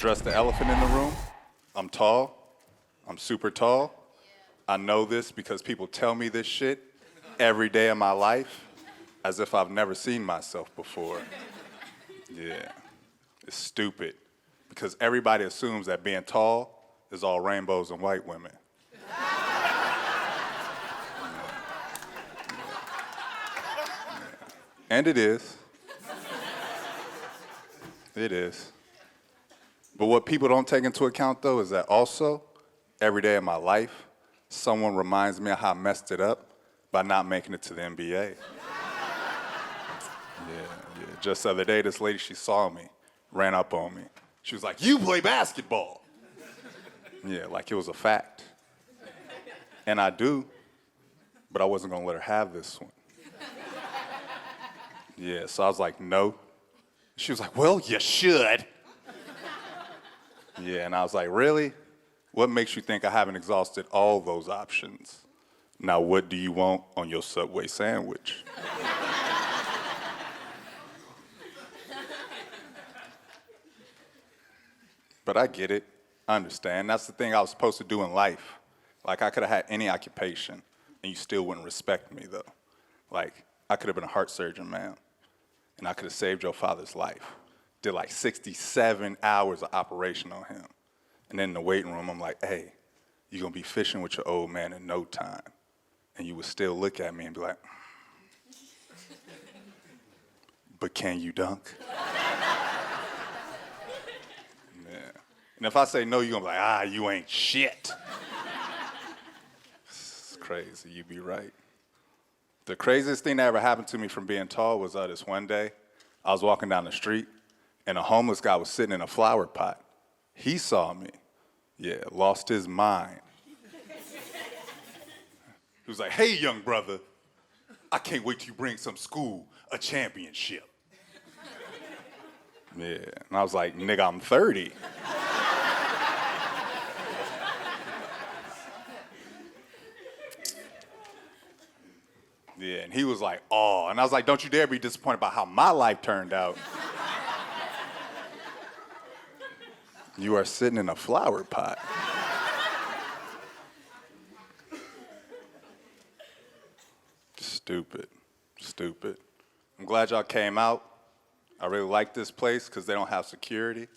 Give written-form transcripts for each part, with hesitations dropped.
address the elephant in the room. I'm tall. I'm super tall. I know this because people tell me this shit every day of my life as if I've never seen myself before. Yeah, it's stupid because everybody assumes that being tall is all rainbows and white women. And it is. It is. But what people don't take into account, though, is that also, every day of my life, someone reminds me of how I messed it up by not making it to the NBA. Yeah. Just the other day, this lady, she saw me, ran up on me. She was like, "You play basketball." Yeah, like it was a fact. And I do, but I wasn't gonna let her have this one. Yeah, so I was like, "No." She was like, "Well, you should." Yeah, and I was like, "Really? What makes you think I haven't exhausted all those options? Now, what do you want on your Subway sandwich?" But I get it. I understand. That's the thing I was supposed to do in life. Like, I could have had any occupation, and you still wouldn't respect me, though. Like, I could have been a heart surgeon, man, and I could have saved your father's life. Did like 67 hours of operation on him. And then in the waiting room, I'm like, "Hey, you're going to be fishing with your old man in no time." And you would still look at me and be like, "But can you dunk?" Yeah. And if I say no, you're going to be like, "You ain't shit." It's crazy. You be right. The craziest thing that ever happened to me from being tall was this one day. I was walking down the street, and a homeless guy was sitting in a flower pot. He saw me. Yeah, lost his mind. He was like, "Hey, young brother, I can't wait till you bring some school a championship." Yeah, and I was like, "Nigga, I'm 30. Yeah, and he was like, "Oh," and I was like, "Don't you dare be disappointed about how my life turned out. You are sitting in a flower pot." Stupid. I'm glad y'all came out. I really like this place because they don't have security.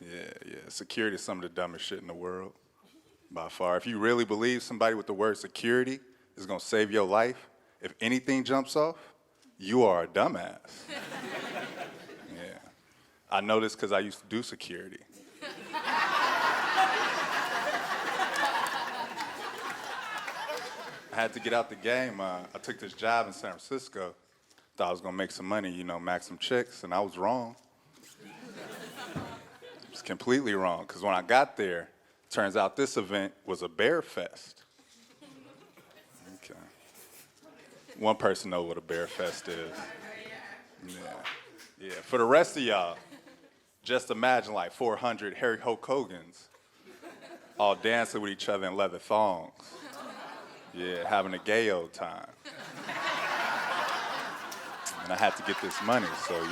Yeah. Security is some of the dumbest shit in the world, by far. If you really believe somebody with the word security is gonna save your life, if anything jumps off, you are a dumbass. Yeah. I know this because I used to do security. I had to get out the game. I took this job in San Francisco. Thought I was gonna make some money, max some chicks, and I was wrong. It was completely wrong, because when I got there, turns out this event was a bear fest. Okay. One person knows what a bear fest is. Yeah. For the rest of y'all, just imagine like 400 Harry Hulk Hogans all dancing with each other in leather thongs. Yeah, having a gay old time. And I had to get this money, so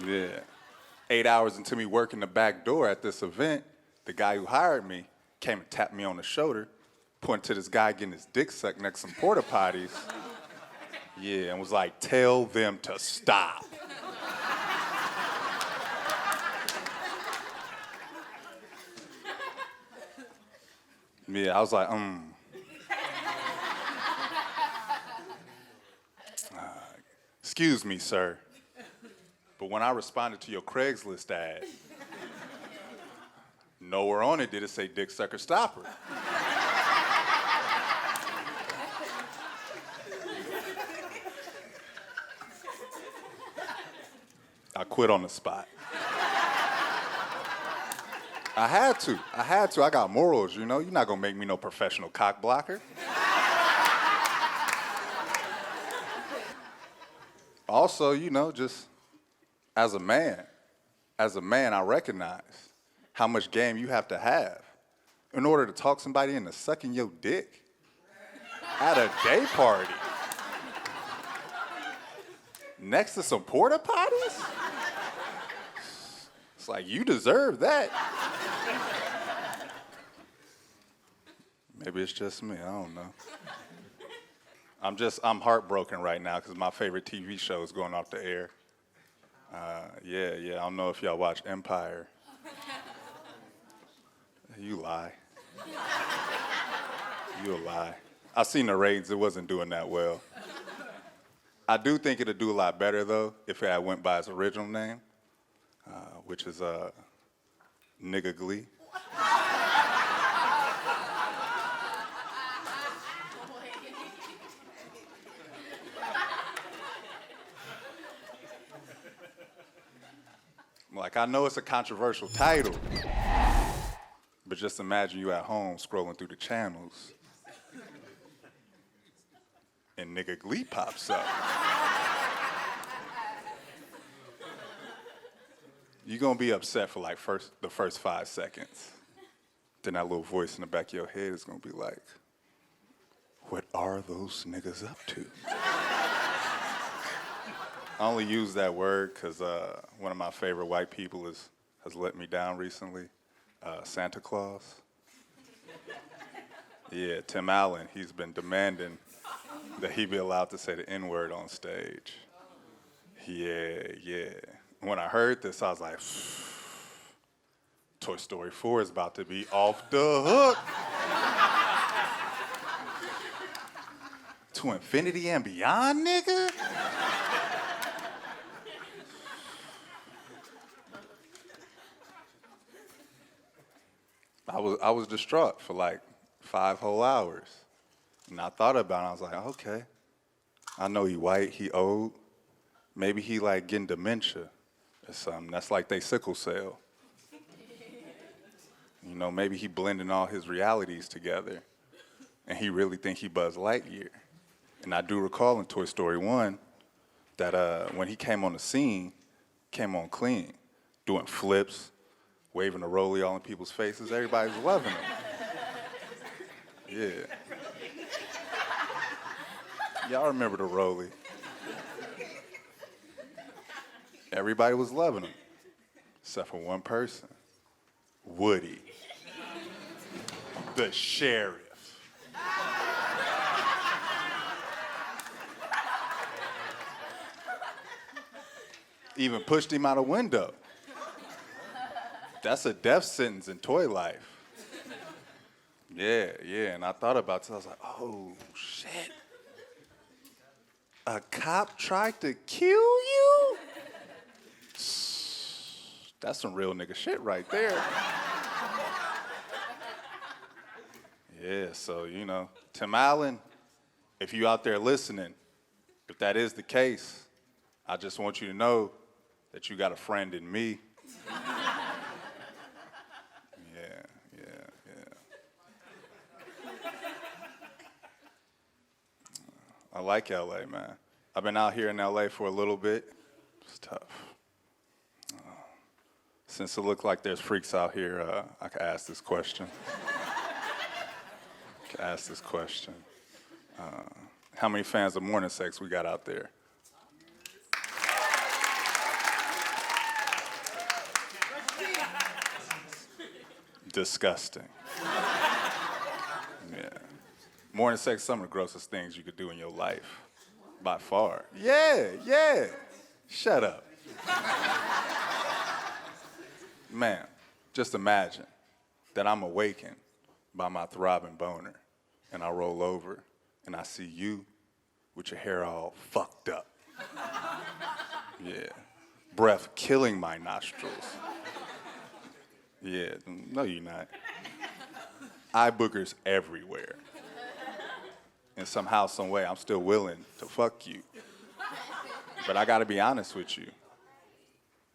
Yeah. 8 hours into me working the back door at this event, the guy who hired me came and tapped me on the shoulder, pointed to this guy getting his dick sucked next to some porta potties. Yeah, and was like, "Tell them to stop." Yeah, I was like, "Excuse me, sir, but when I responded to your Craigslist ad, nowhere on it did it say dick sucker stopper." I quit on the spot. I had to. I got morals, You're not gonna make me no professional cock blocker. Also, just as a man, I recognize how much game you have to have in order to talk somebody into sucking your dick at a day party. Next to some porta potties? It's like, you deserve that. Maybe it's just me, I don't know. I'm heartbroken right now because my favorite TV show is going off the air. Yeah, I don't know if y'all watch Empire. You lie. You a lie. I seen the ratings, it wasn't doing that well. I do think it'd do a lot better though if it had went by its original name, which is Nigga Glee. Like, I know it's a controversial title, but just imagine you at home scrolling through the channels and Nigga Glee pops up. You're gonna be upset for like the first 5 seconds. Then that little voice in the back of your head is gonna be like, what are those niggas up to? I only use that word because one of my favorite white people has let me down recently, Santa Claus. Yeah, Tim Allen, he's been demanding that he be allowed to say the N-word on stage. Yeah. When I heard this, I was like, Toy Story 4 is about to be off the hook. To infinity and beyond, nigga? I was distraught for like 5 whole hours. And I thought about it, I was like, okay. I know he white, he old. Maybe he like getting dementia or something. That's like they sickle cell. You know, maybe he blending all his realities together. And he really think he Buzz Lightyear. And I do recall in Toy Story 1 that when he came on the scene, came on clean, doing flips, waving a rollie all in people's faces. Everybody's loving him. Yeah. Y'all remember the rollie. Everybody was loving him, except for one person, Woody, the sheriff. Even pushed him out a window. That's a death sentence in toy life. Yeah, and I thought about it, I was like, oh, shit. A cop tried to kill you? That's some real nigga shit right there. Yeah, so, you know, Tim Allen, if you out there listening, if that is the case, I just want you to know that you got a friend in me. Yeah. I like LA, man. I've been out here in LA for a little bit. It's tough. Since it looked like there's freaks out here, I could ask this question. How many fans of morning sex we got out there? Disgusting. Yeah. Morning sex is some of the grossest things you could do in your life. By far. Yeah. Shut up. Man, just imagine that I'm awakened by my throbbing boner, and I roll over, and I see you with your hair all fucked up. Yeah. Breath killing my nostrils. Yeah, no you're not. Eye boogers everywhere. And somehow, some way, I'm still willing to fuck you. But I gotta be honest with you.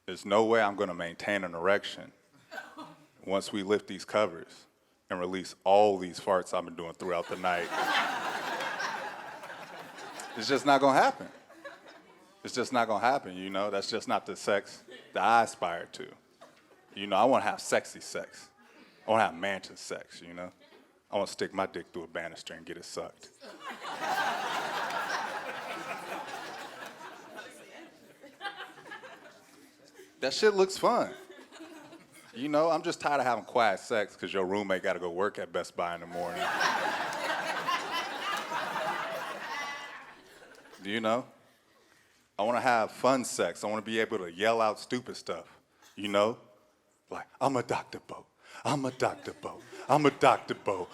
There's no way I'm gonna maintain an erection once we lift these covers and release all these farts I've been doing throughout the night. It's just not gonna happen. It's just not gonna happen, you know? That's just not the sex that I aspire to. You know, I wanna have sexy sex. I wanna have mansion sex, you know? I wanna stick my dick through a banister and get it sucked. That shit looks fun. You know, I'm just tired of having quiet sex because your roommate got to go work at Best Buy in the morning. Do you know? I want to have fun sex. I want to be able to yell out stupid stuff. You know? Like, I'm a Dr. Bo. I'm a Dr. Bo. I'm a Dr. Bo.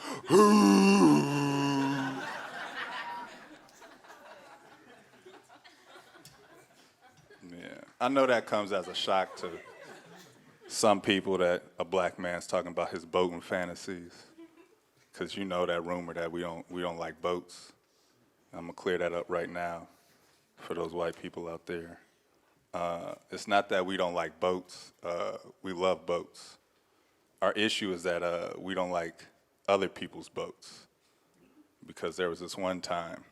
Yeah, I know that comes as a shock to some people that a black man's talking about his boating fantasies, because you know that rumor that we don't like boats. I'm gonna clear that up right now for those white people out there. It's not that we don't like boats. We love boats. Our issue is that we don't like other people's boats, because there was this one time.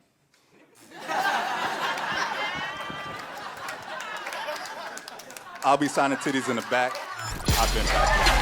I'll be signing titties in the back. I've been back.